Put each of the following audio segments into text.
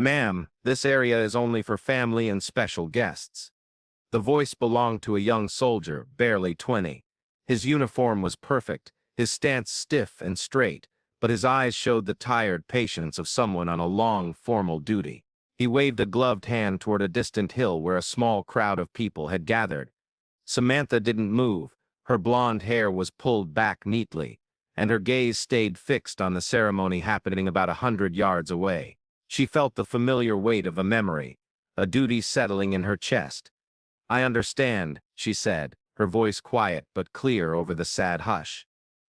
Ma'am, this area is only for family and special guests. The voice belonged to a young soldier, barely 20. His uniform was perfect, his stance stiff and straight, but his eyes showed the tired patience of someone on a long, formal duty. He waved a gloved hand toward a distant hill where a small crowd of people had gathered. Samantha didn't move, her blonde hair was pulled back neatly, and her gaze stayed fixed on the ceremony happening about 100 yards away. She felt the familiar weight of a memory, a duty settling in her chest. "I understand," she said, her voice quiet but clear over the sad hush.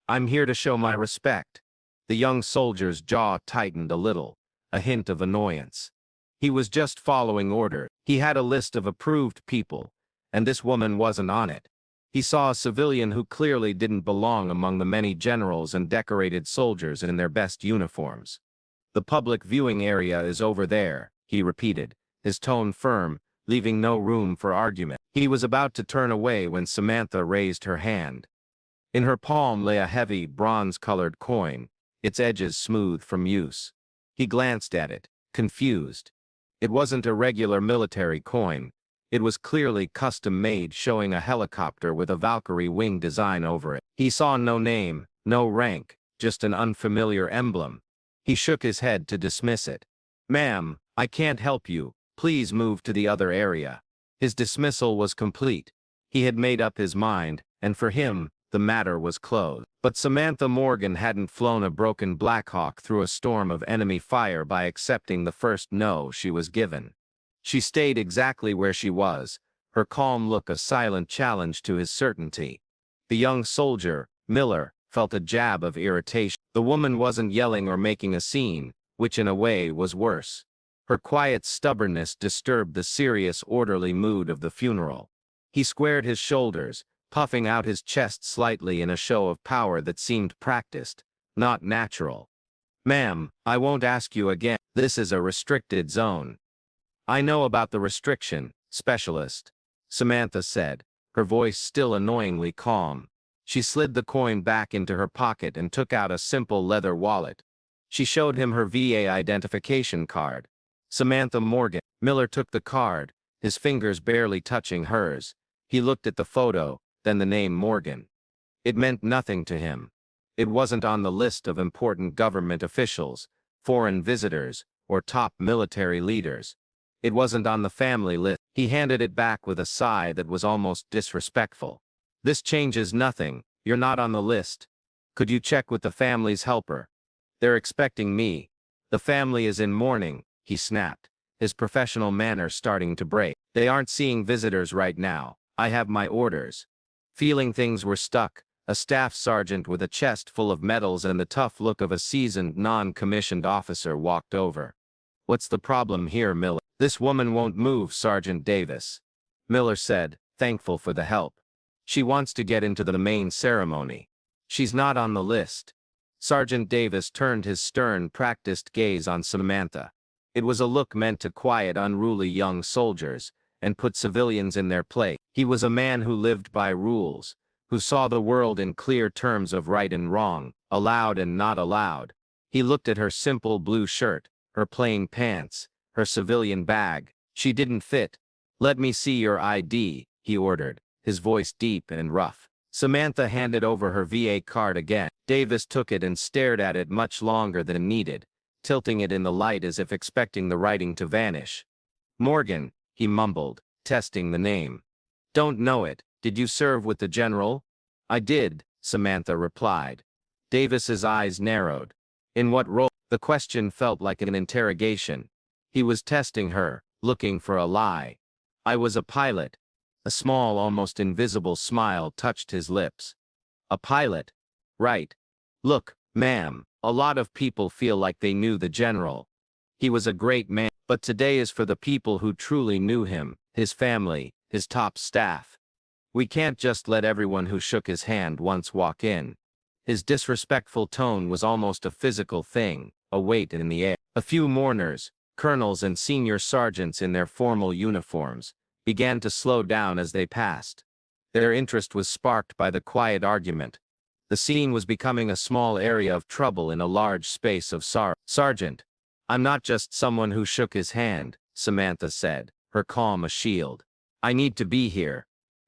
"I'm here to show my respect." The young soldier's jaw tightened a little, a hint of annoyance. He was just following order. He had a list of approved people, and this woman wasn't on it. He saw a civilian who clearly didn't belong among the many generals and decorated soldiers in their best uniforms. "The public viewing area is over there," he repeated, his tone firm, leaving no room for argument. He was about to turn away when Samantha raised her hand. In her palm lay a heavy, bronze-colored coin, its edges smooth from use. He glanced at it, confused. It wasn't a regular military coin. It was clearly custom-made, showing a helicopter with a Valkyrie wing design over it. He saw no name, no rank, just an unfamiliar emblem. He shook his head to dismiss it. "Ma'am, I can't help you. Please move to the other area." His dismissal was complete. He had made up his mind, and for him, the matter was closed. But Samantha Morgan hadn't flown a broken Blackhawk through a storm of enemy fire by accepting the first no she was given. She stayed exactly where she was, her calm look a silent challenge to his certainty. The young soldier, Miller, felt a jab of irritation. The woman wasn't yelling or making a scene, which in a way was worse. Her quiet stubbornness disturbed the serious, orderly mood of the funeral. He squared his shoulders, puffing out his chest slightly in a show of power that seemed practiced, not natural. "Ma'am, I won't ask you again. This is a restricted zone." "I know about the restriction, specialist," Samantha said, her voice still annoyingly calm. She slid the coin back into her pocket and took out a simple leather wallet. She showed him her VA identification card. Samantha Morgan. Miller took the card, his fingers barely touching hers. He looked at the photo, then the name Morgan. It meant nothing to him. It wasn't on the list of important government officials, foreign visitors, or top military leaders. It wasn't on the family list. He handed it back with a sigh that was almost disrespectful. "This changes nothing. You're not on the list. Could you check with the family's helper? They're expecting me." "The family is in mourning," he snapped, his professional manner starting to break. "They aren't seeing visitors right now. I have my orders." Feeling things were stuck, a staff sergeant with a chest full of medals and the tough look of a seasoned non-commissioned officer walked over. "What's the problem here, Miller?" "This woman won't move, Sergeant Davis," Miller said, thankful for the help. "She wants to get into the main ceremony. She's not on the list." Sergeant Davis turned his stern, practiced gaze on Samantha. It was a look meant to quiet unruly young soldiers and put civilians in their place. He was a man who lived by rules, who saw the world in clear terms of right and wrong, allowed and not allowed. He looked at her simple blue shirt, her plain pants, her civilian bag. She didn't fit. "Let me see your ID," he ordered, his voice deep and rough. Samantha handed over her VA card again. Davis took it and stared at it much longer than needed, tilting it in the light as if expecting the writing to vanish. "Morgan," he mumbled, testing the name. "Don't know it. Did you serve with the general?" "I did," Samantha replied. Davis's eyes narrowed. "In what role?" The question felt like an interrogation. He was testing her, looking for a lie. "I was a pilot." A small, almost invisible smile touched his lips. "A pilot? Right. Look, ma'am, a lot of people feel like they knew the general. He was a great man, but today is for the people who truly knew him, his family, his top staff. We can't just let everyone who shook his hand once walk in." His disrespectful tone was almost a physical thing, a weight in the air. A few mourners, colonels and senior sergeants in their formal uniforms, began to slow down as they passed. Their interest was sparked by the quiet argument. The scene was becoming a small area of trouble in a large space of sorrow. "Sergeant, I'm not just someone who shook his hand, Samantha said, her calm a shield. I need to be here.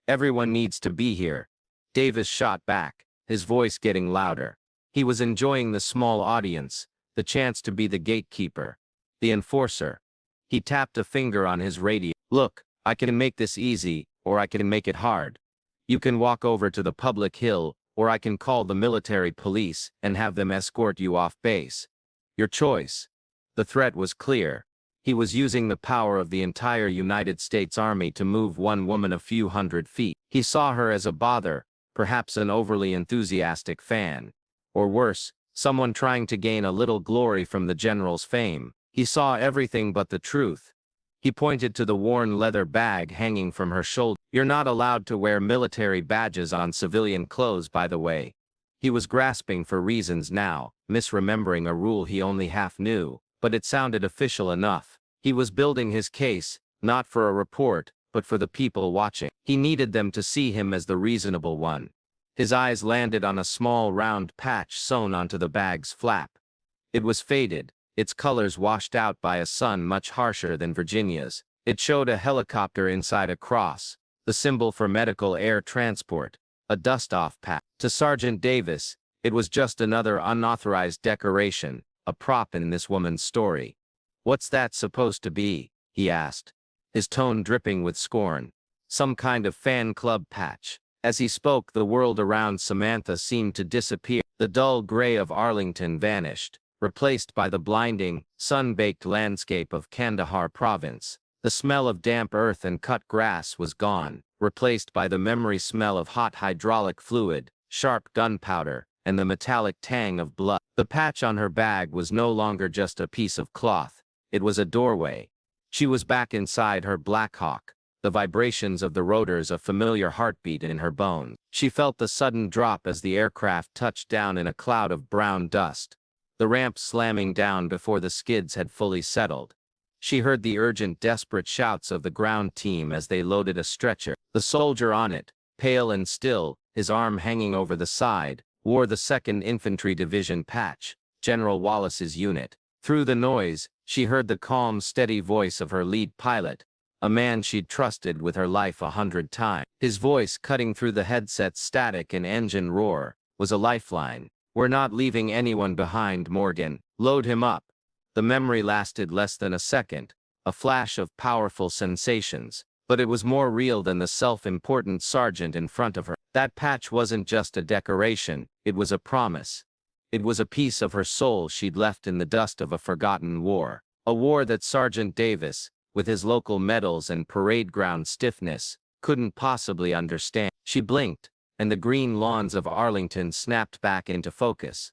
Everyone needs to be here. Davis shot back, his voice getting louder. He was enjoying the small audience, the chance to be the gatekeeper, the enforcer. He tapped a finger on his radio. Look, I can make this easy, or I can make it hard. You can walk over to the public hill, or I can call the military police and have them escort you off base. Your choice. The threat was clear. He was using the power of the entire United States Army to move one woman a few hundred feet. He saw her as a bother, perhaps an overly enthusiastic fan. Or worse, someone trying to gain a little glory from the general's fame. He saw everything but the truth. He pointed to the worn leather bag hanging from her shoulder. You're not allowed to wear military badges on civilian clothes, by the way. He was grasping for reasons now, misremembering a rule he only half knew, but it sounded official enough. He was building his case, not for a report, but for the people watching. He needed them to see him as the reasonable one. His eyes landed on a small round patch sewn onto the bag's flap. It was faded, its colors washed out by a sun much harsher than Virginia's. It showed a helicopter inside a cross, the symbol for medical air transport, a dust-off patch. To Sergeant Davis, it was just another unauthorized decoration, a prop in this woman's story. What's that supposed to be? He asked, his tone dripping with scorn. Some kind of fan club patch. As he spoke, the world around Samantha seemed to disappear. The dull gray of Arlington vanished, replaced by the blinding, sun-baked landscape of Kandahar province. The smell of damp earth and cut grass was gone, replaced by the memory smell of hot hydraulic fluid, sharp gunpowder, and the metallic tang of blood. The patch on her bag was no longer just a piece of cloth. It was a doorway. She was back inside her Blackhawk, the vibrations of the rotors a familiar heartbeat in her bones. She felt the sudden drop as the aircraft touched down in a cloud of brown dust, the ramp slamming down before the skids had fully settled. She heard the urgent, desperate shouts of the ground team as they loaded a stretcher. The soldier on it, pale and still, his arm hanging over the side, wore the 2nd Infantry Division patch, General Wallace's unit. Through the noise, she heard the calm, steady voice of her lead pilot, a man she'd trusted with her life 100 times. His voice, cutting through the headset's static and engine roar, was a lifeline. We're not leaving anyone behind, Morgan. Load him up. The memory lasted less than a second, a flash of powerful sensations, but it was more real than the self-important sergeant in front of her. That patch wasn't just a decoration, it was a promise. It was a piece of her soul she'd left in the dust of a forgotten war. A war that Sergeant Davis, with his local medals and parade ground stiffness, couldn't possibly understand. She blinked, and the green lawns of Arlington snapped back into focus.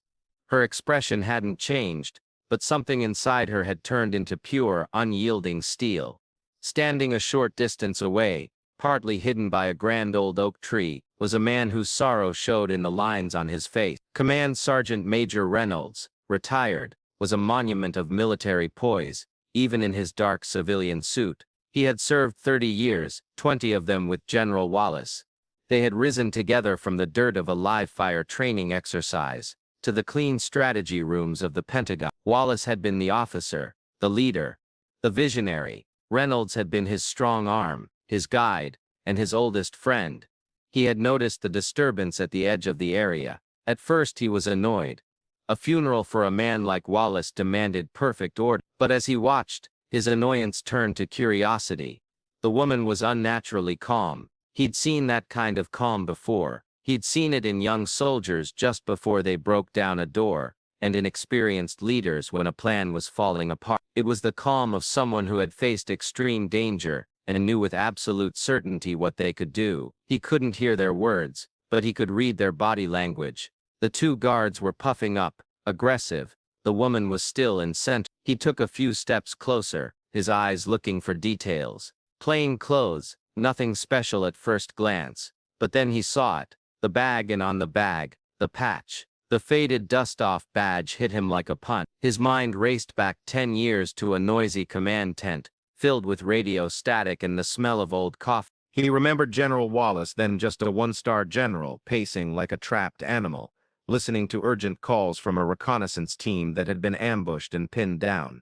Her expression hadn't changed, but something inside her had turned into pure, unyielding steel. Standing a short distance away, partly hidden by a grand old oak tree, was a man whose sorrow showed in the lines on his face. Command Sergeant Major Reynolds, retired, was a monument of military poise, even in his dark civilian suit. He had served 30 years, 20 of them with General Wallace. They had risen together from the dirt of a live-fire training exercise to the clean strategy rooms of the Pentagon. Wallace had been the officer, the leader, the visionary. Reynolds had been his strong arm, his guide, and his oldest friend. He had noticed the disturbance at the edge of the area. At first he was annoyed. A funeral for a man like Wallace demanded perfect order. But as he watched, his annoyance turned to curiosity. The woman was unnaturally calm. He'd seen that kind of calm before. He'd seen it in young soldiers just before they broke down a door, and in experienced leaders when a plan was falling apart. It was the calm of someone who had faced extreme danger and knew with absolute certainty what they could do. He couldn't hear their words, but he could read their body language. The two guards were puffing up, aggressive. The woman was still in center. He took a few steps closer, his eyes looking for details. Plain clothes, nothing special at first glance. But then he saw it. The bag, and on the bag, the patch. The faded dust-off badge hit him like a punch. His mind raced back 10 years to a noisy command tent, filled with radio static and the smell of old coffee. He remembered General Wallace, then just a one-star general, pacing like a trapped animal, listening to urgent calls from a reconnaissance team that had been ambushed and pinned down.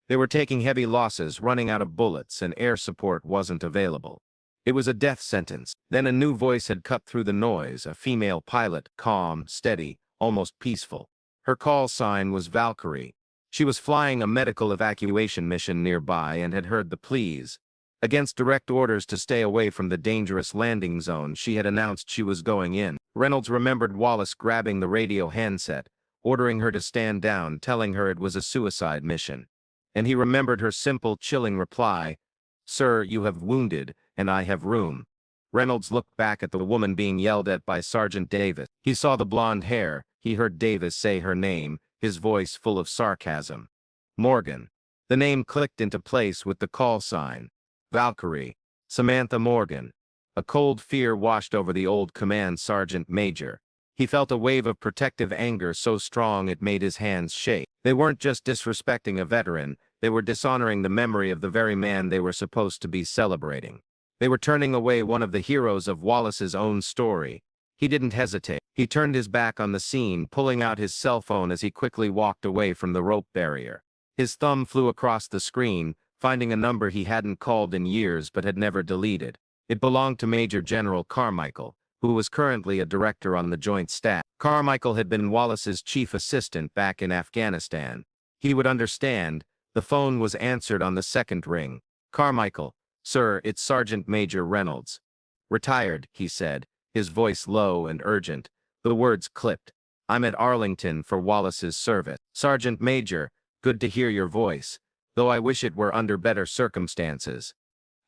They were taking heavy losses, running out of bullets, and air support wasn't available. It was a death sentence. Then a new voice had cut through the noise, a female pilot, calm, steady, almost peaceful. Her call sign was Valkyrie. She was flying a medical evacuation mission nearby and had heard the pleas. Against direct orders to stay away from the dangerous landing zone, she had announced she was going in. Reynolds remembered Wallace grabbing the radio handset, ordering her to stand down, telling her it was a suicide mission. And he remembered her simple, chilling reply, "Sir, you have wounded, and I have room." Reynolds looked back at the woman being yelled at by Sergeant Davis. He saw the blonde hair. He heard Davis say her name, his voice full of sarcasm. Morgan. The name clicked into place with the call sign. Valkyrie. Samantha Morgan. A cold fear washed over the old command sergeant major. He felt a wave of protective anger so strong it made his hands shake. They weren't just disrespecting a veteran, they were dishonoring the memory of the very man they were supposed to be celebrating. They were turning away one of the heroes of Wallace's own story. He didn't hesitate. He turned his back on the scene, pulling out his cell phone as he quickly walked away from the rope barrier. His thumb flew across the screen, finding a number he hadn't called in years but had never deleted. It belonged to Major General Carmichael, who was currently a director on the Joint Staff. Carmichael had been Wallace's chief assistant back in Afghanistan. He would understand. The phone was answered on the second ring. "Carmichael, sir, it's Sergeant Major Reynolds." "Retired," he said, his voice low and urgent. The words clipped. "I'm at Arlington for Wallace's service." "Sergeant Major, good to hear your voice, though I wish it were under better circumstances."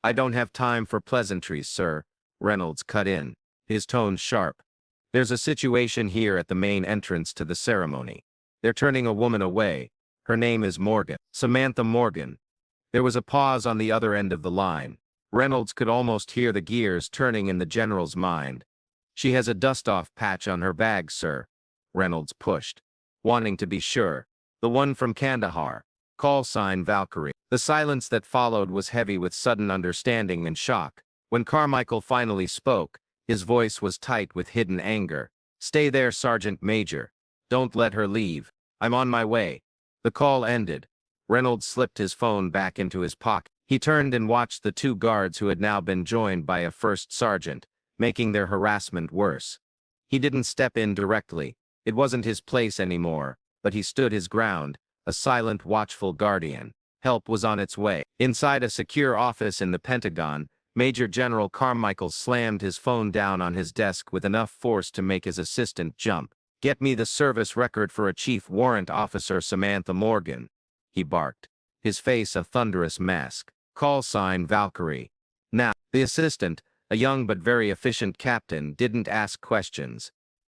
"I don't have time for pleasantries, sir," Reynolds cut in, his tone sharp. "There's a situation here at the main entrance to the ceremony. They're turning a woman away. Her name is Morgan. Samantha Morgan." There was a pause on the other end of the line. Reynolds could almost hear the gears turning in the general's mind. "She has a dust-off patch on her bag, sir," Reynolds pushed, wanting to be sure. "The one from Kandahar. Call sign Valkyrie." The silence that followed was heavy with sudden understanding and shock. When Carmichael finally spoke, his voice was tight with hidden anger. "Stay there, Sergeant Major. Don't let her leave. I'm on my way." The call ended. Reynolds slipped his phone back into his pocket. He turned and watched the two guards who had now been joined by a first sergeant, making their harassment worse. He didn't step in directly. It wasn't his place anymore, but he stood his ground, a silent, watchful guardian. Help was on its way. Inside a secure office in the Pentagon, Major General Carmichael slammed his phone down on his desk with enough force to make his assistant jump. "Get me the service record for a Chief Warrant Officer Samantha Morgan," he barked, his face a thunderous mask. "Call sign Valkyrie." Now, the assistant, a young but very efficient captain, didn't ask questions.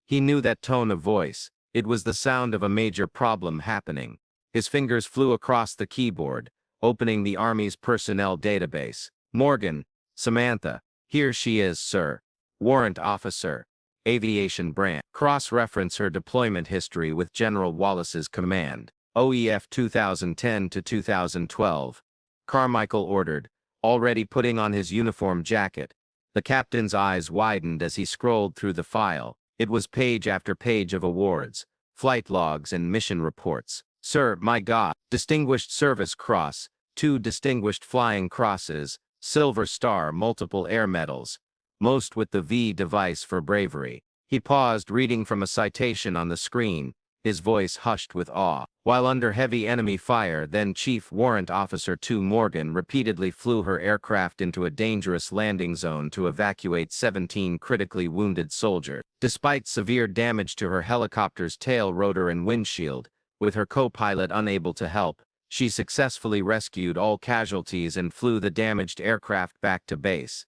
He knew that tone of voice. It was the sound of a major problem happening. His fingers flew across the keyboard, opening the Army's personnel database. "Morgan, Samantha, here she is, sir. Warrant Officer, Aviation Branch. Cross-reference her deployment history with General Wallace's command. OEF 2010 to 2012. Carmichael ordered, already putting on his uniform jacket. The captain's eyes widened as he scrolled through the file. It was page after page of awards, flight logs and mission reports. "Sir, my God, Distinguished Service Cross, 2 Distinguished Flying Crosses, Silver Star, multiple air medals, most with the V device for bravery." He paused, reading from a citation on the screen, his voice hushed with awe. "While under heavy enemy fire, then Chief Warrant Officer 2 Morgan repeatedly flew her aircraft into a dangerous landing zone to evacuate 17 critically wounded soldiers. Despite severe damage to her helicopter's tail rotor and windshield, with her co-pilot unable to help, she successfully rescued all casualties and flew the damaged aircraft back to base.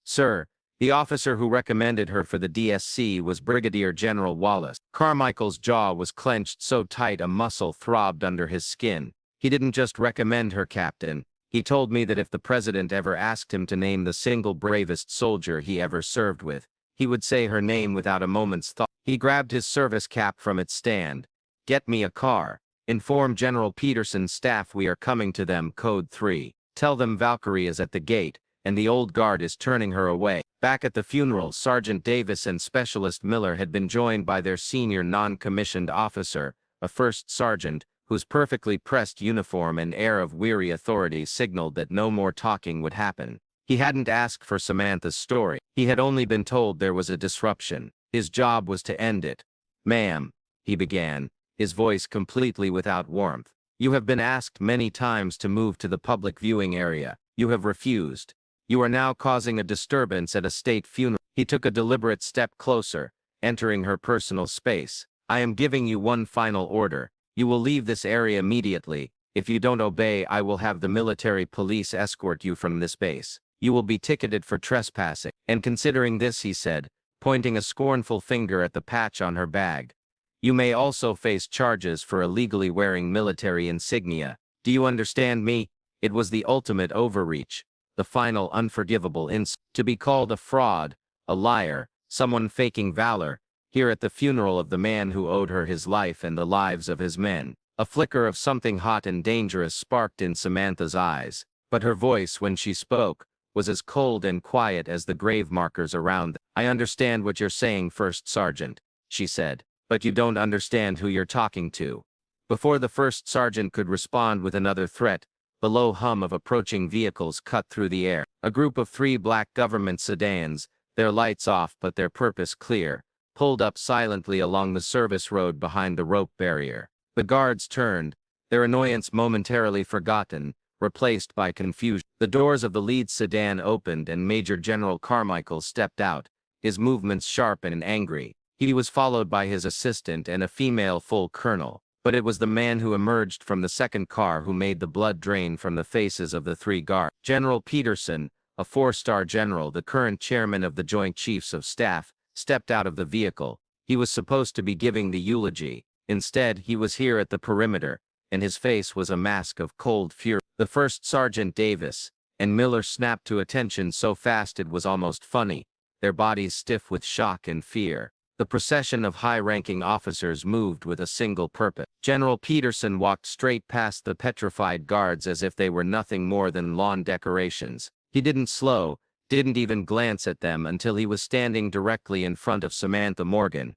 Sir, the officer who recommended her for the DSC was Brigadier General Wallace." Carmichael's jaw was clenched so tight a muscle throbbed under his skin. "He didn't just recommend her, Captain. He told me that if the President ever asked him to name the single bravest soldier he ever served with, he would say her name without a moment's thought." He grabbed his service cap from its stand. "Get me a car. Inform General Peterson's staff we are coming to them, Code 3. Tell them Valkyrie is at the gate, and the old guard is turning her away." Back at the funeral, Sergeant Davis and Specialist Miller had been joined by their senior non-commissioned officer, a first sergeant, whose perfectly pressed uniform and air of weary authority signaled that no more talking would happen. He hadn't asked for Samantha's story. He had only been told there was a disruption. His job was to end it. "Ma'am," he began, his voice completely without warmth. "You have been asked many times to move to the public viewing area. You have refused. You are now causing a disturbance at a state funeral." He took a deliberate step closer, entering her personal space. "I am giving you one final order. You will leave this area immediately. If you don't obey, I will have the military police escort you from this base. You will be ticketed for trespassing." And considering this, he said, pointing a scornful finger at the patch on her bag, "You may also face charges for illegally wearing military insignia. Do you understand me?" It was the ultimate overreach, the final unforgivable insult. To be called a fraud, a liar, someone faking valor, here at the funeral of the man who owed her his life and the lives of his men. A flicker of something hot and dangerous sparked in Samantha's eyes, but her voice when she spoke was as cold and quiet as the grave markers around them. "I understand what you're saying, First Sergeant," she said, "but you don't understand who you're talking to." Before the First Sergeant could respond with another threat, the low hum of approaching vehicles cut through the air. A group of 3 black government sedans, their lights off but their purpose clear, pulled up silently along the service road behind the rope barrier. The guards turned, their annoyance momentarily forgotten, replaced by confusion. The doors of the lead sedan opened and Major General Carmichael stepped out, his movements sharp and angry. He was followed by his assistant and a female full colonel, but it was the man who emerged from the second car who made the blood drain from the faces of the 3 guards. General Peterson, a 4-star general, the current chairman of the Joint Chiefs of Staff, stepped out of the vehicle. He was supposed to be giving the eulogy. Instead, he was here at the perimeter, and his face was a mask of cold fury. The First Sergeant Davis and Miller snapped to attention so fast it was almost funny, their bodies stiff with shock and fear. The procession of high-ranking officers moved with a single purpose. General Peterson walked straight past the petrified guards as if they were nothing more than lawn decorations. He didn't slow, didn't even glance at them until he was standing directly in front of Samantha Morgan.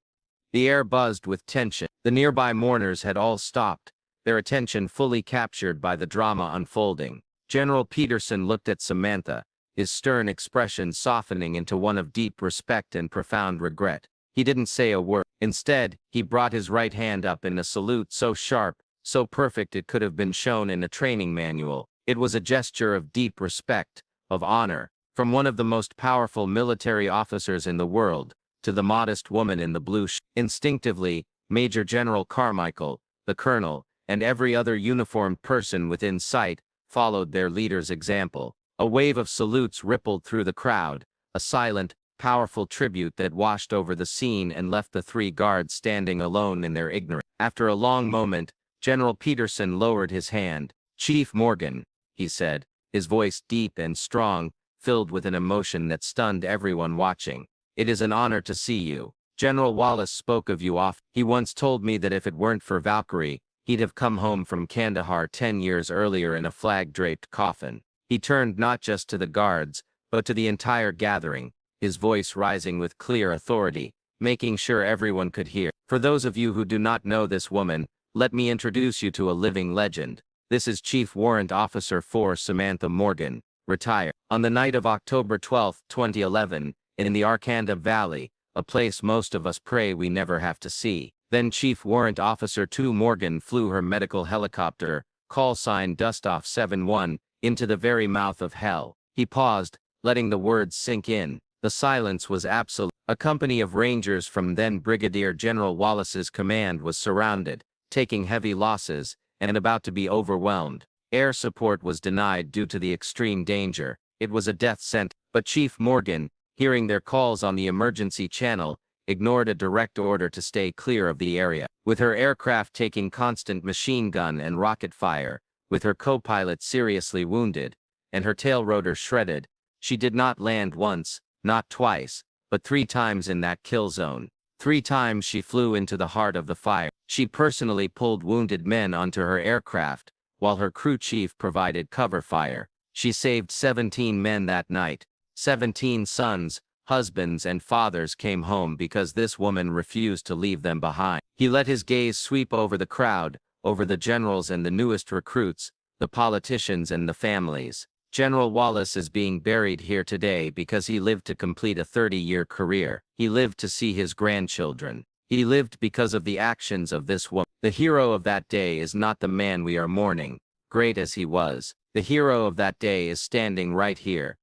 The air buzzed with tension. The nearby mourners had all stopped, their attention fully captured by the drama unfolding. General Peterson looked at Samantha, his stern expression softening into one of deep respect and profound regret. He didn't say a word. Instead, he brought his right hand up in a salute so sharp, so perfect it could have been shown in a training manual. It was a gesture of deep respect, of honor, from one of the most powerful military officers in the world, to the modest woman in the blue shirt. Instinctively, Major General Carmichael, the colonel, and every other uniformed person within sight followed their leader's example. A wave of salutes rippled through the crowd, a silent, powerful tribute that washed over the scene and left the 3 guards standing alone in their ignorance. After a long moment, General Peterson lowered his hand. "Chief Morgan," he said, his voice deep and strong, filled with an emotion that stunned everyone watching. "It is an honor to see you. General Wallace spoke of you often. He once told me that if it weren't for Valkyrie, he'd have come home from Kandahar 10 years earlier in a flag-draped coffin." He turned not just to the guards, but to the entire gathering, his voice rising with clear authority, making sure everyone could hear. "For those of you who do not know this woman, let me introduce you to a living legend. This is Chief Warrant Officer 4 Samantha Morgan, retired. On the night of October 12, 2011, in the Arkanda Valley, a place most of us pray we never have to see, then Chief Warrant Officer 2 Morgan flew her medical helicopter, call sign Dustoff 71, into the very mouth of hell. He paused, letting the words sink in. The silence was absolute. A company of Rangers from then Brigadier General Wallace's command was surrounded, taking heavy losses, and about to be overwhelmed. Air support was denied due to the extreme danger. It was a death sentence. But Chief Morgan, hearing their calls on the emergency channel, ignored a direct order to stay clear of the area. With her aircraft taking constant machine gun and rocket fire, with her co-pilot seriously wounded, and her tail rotor shredded, she did not land once, not twice, but 3 times in that kill zone. 3 times she flew into the heart of the fire. She personally pulled wounded men onto her aircraft, while her crew chief provided cover fire. She saved 17 men that night. 17 sons, husbands and fathers came home because this woman refused to leave them behind. He let his gaze sweep over the crowd, over the generals and the newest recruits, the politicians and the families. General Wallace is being buried here today because he lived to complete a 30-year career. He lived to see his grandchildren. He lived because of the actions of this woman. The hero of that day is not the man we are mourning, great as he was. The hero of that day is standing right here.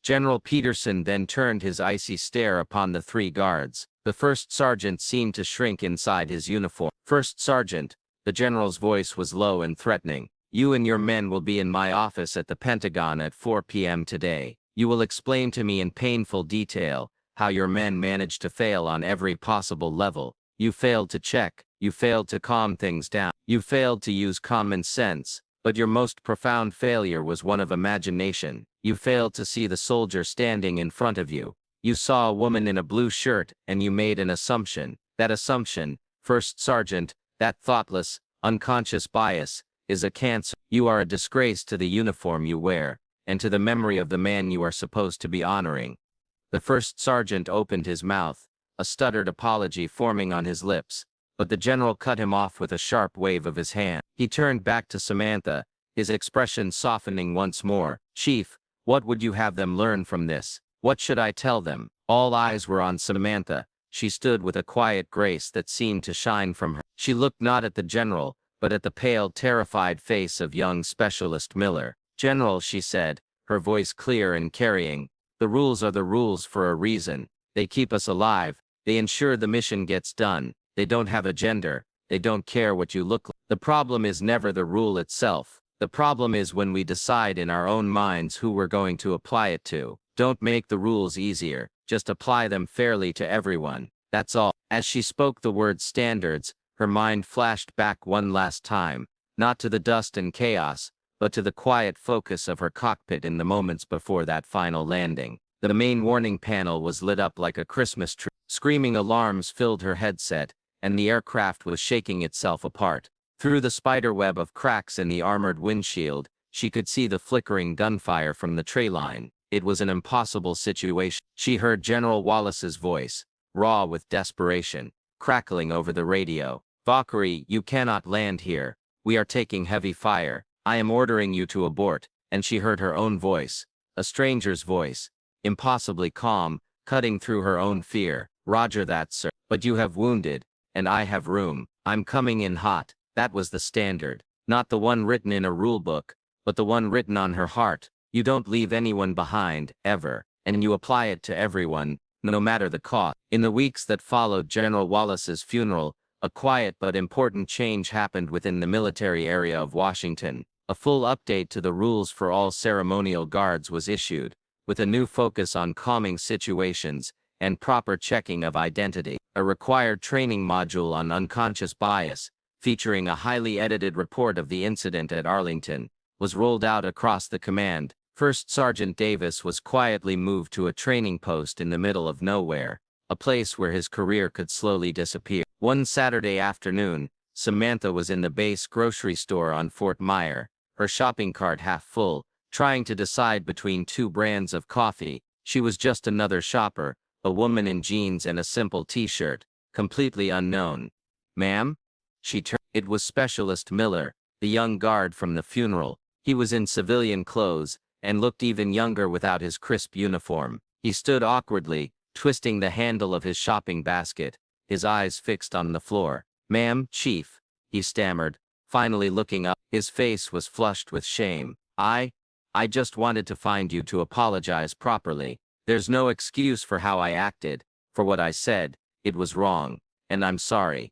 General Peterson then turned his icy stare upon the three guards. The first sergeant seemed to shrink inside his uniform. First sergeant, the general's voice was low and threatening. You and your men will be in my office at the Pentagon at 4 p.m. today. You will explain to me in painful detail how your men managed to fail on every possible level. You failed to check. You failed to calm things down. You failed to use common sense. But your most profound failure was one of imagination. You failed to see the soldier standing in front of you. You saw a woman in a blue shirt and you made an assumption. That assumption, First Sergeant, that thoughtless, unconscious bias, is a cancer. You are a disgrace to the uniform you wear, and to the memory of the man you are supposed to be honoring. The first sergeant opened his mouth, a stuttered apology forming on his lips, but the general cut him off with a sharp wave of his hand. He turned back to Samantha, his expression softening once more. Chief, what would you have them learn from this? What should I tell them? All eyes were on Samantha. She stood with a quiet grace that seemed to shine from her. She looked not at the general, but at the pale, terrified face of young Specialist Miller. General, she said, her voice clear and carrying, the rules are the rules for a reason. They keep us alive. They ensure the mission gets done. They don't have a gender. They don't care what you look like. The problem is never the rule itself. The problem is when we decide in our own minds who we're going to apply it to. Don't make the rules easier. Just apply them fairly to everyone. That's all. As she spoke the word standards, her mind flashed back one last time, not to the dust and chaos, but to the quiet focus of her cockpit in the moments before that final landing. The main warning panel was lit up like a Christmas tree. Screaming alarms filled her headset, and the aircraft was shaking itself apart. Through the spiderweb of cracks in the armored windshield, she could see the flickering gunfire from the tray line. It was an impossible situation. She heard General Wallace's voice, raw with desperation, crackling over the radio. Valkyrie, you cannot land here. We are taking heavy fire. I am ordering you to abort. And she heard her own voice, a stranger's voice, impossibly calm, cutting through her own fear. Roger that, sir. But you have wounded, and I have room. I'm coming in hot. That was the standard. Not the one written in a rulebook, but the one written on her heart. You don't leave anyone behind, ever, and you apply it to everyone, no matter the cost. In the weeks that followed General Wallace's funeral, a quiet but important change happened within the military area of Washington. A full update to the rules for all ceremonial guards was issued, with a new focus on calming situations and proper checking of identity. A required training module on unconscious bias, featuring a highly edited report of the incident at Arlington, was rolled out across the command. First Sergeant Davis was quietly moved to a training post in the middle of nowhere, a place where his career could slowly disappear. One Saturday afternoon, Samantha was in the base grocery store on Fort Myer, her shopping cart half full, trying to decide between two brands of coffee. She was just another shopper, a woman in jeans and a simple t-shirt, completely unknown. Ma'am? She turned. It was Specialist Miller, the young guard from the funeral. He was in civilian clothes, and looked even younger without his crisp uniform. He stood awkwardly, twisting the handle of his shopping basket, his eyes fixed on the floor. Ma'am, Chief, he stammered, finally looking up. His face was flushed with shame. I just wanted to find you to apologize properly. There's no excuse for how I acted, for what I said. It was wrong, and I'm sorry.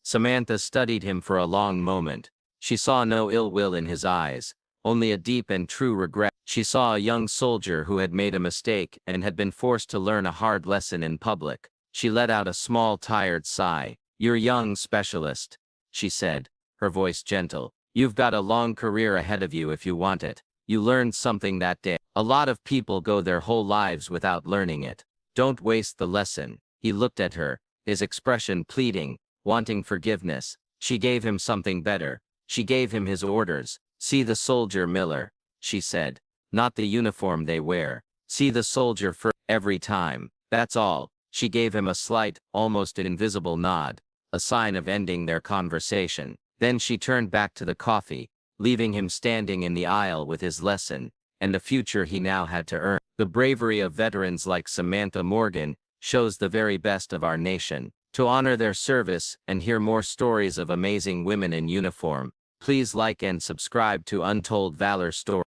Samantha studied him for a long moment. She saw no ill will in his eyes, only a deep and true regret. She saw a young soldier who had made a mistake and had been forced to learn a hard lesson in public. She let out a small, tired sigh. You're young, Specialist, she said, her voice gentle. You've got a long career ahead of you if you want it. You learned something that day. A lot of people go their whole lives without learning it. Don't waste the lesson. He looked at her, his expression pleading, wanting forgiveness. She gave him something better. She gave him his orders. See the soldier, Miller, she said. Not the uniform they wear. See the soldier first every time. That's all. She gave him a slight, almost invisible nod, a sign of ending their conversation. Then she turned back to the coffee, leaving him standing in the aisle with his lesson, and the future he now had to earn. The bravery of veterans like Samantha Morgan shows the very best of our nation. To honor their service and hear more stories of amazing women in uniform, please like and subscribe to Untold Valor Stories.